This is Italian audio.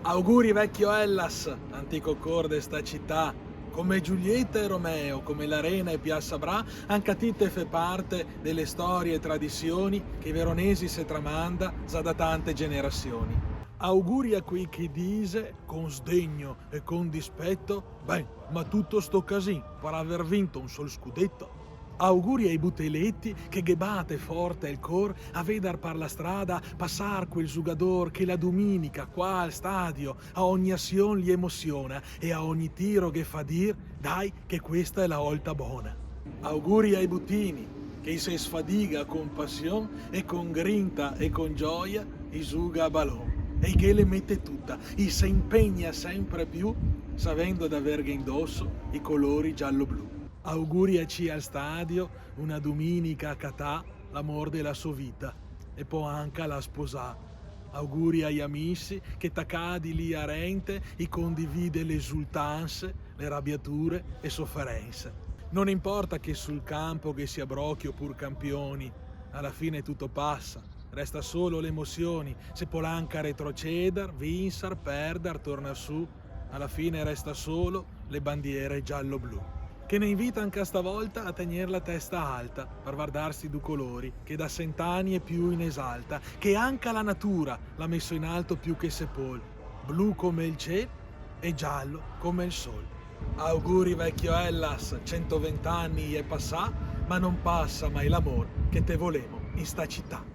Auguri vecchio Hellas, antico cor de sta città, come Giulietta e Romeo, come l'Arena e Piazza Bra, anche a te fe parte delle storie e tradizioni che i veronesi se tramanda già da tante generazioni. Auguri a quei che dise, con sdegno e con dispetto, beh, ma tutto sto casin per aver vinto un sol scudetto. Auguri ai buteletti che ghebate forte il cor a vedar par la strada passar quel giugador che la domenica qua al stadio a ogni azione li emoziona e a ogni tiro che fa dir dai che questa è la volta buona. Auguri ai butini che se sfadiga con passione e con grinta e con gioia i giuga a ballon e che le mette tutta e si impegna sempre più sapendo d'aver indosso i colori giallo-blu. Auguri a chi al stadio, una domenica a Catà, l'amor della sua vita, e poi anche la sposà. Auguri agli amici che taccadi lì a Rente e condivide le esultanze, le arrabbiature e sofferenze. Non importa che sul campo che sia brocchi o pur campioni, alla fine tutto passa, resta solo le emozioni, se Polanca retroceder, vinsar, perder, torna su, alla fine resta solo le bandiere giallo-blu che ne invita anche stavolta a tenere la testa alta per guardarsi due colori che da cent'anni è più in esalta, che anche la natura l'ha messo in alto più che sepol, blu come il cielo e giallo come il sol. Auguri vecchio Hellas, 120 anni è passà, ma non passa mai l'amor che te volevo in sta città.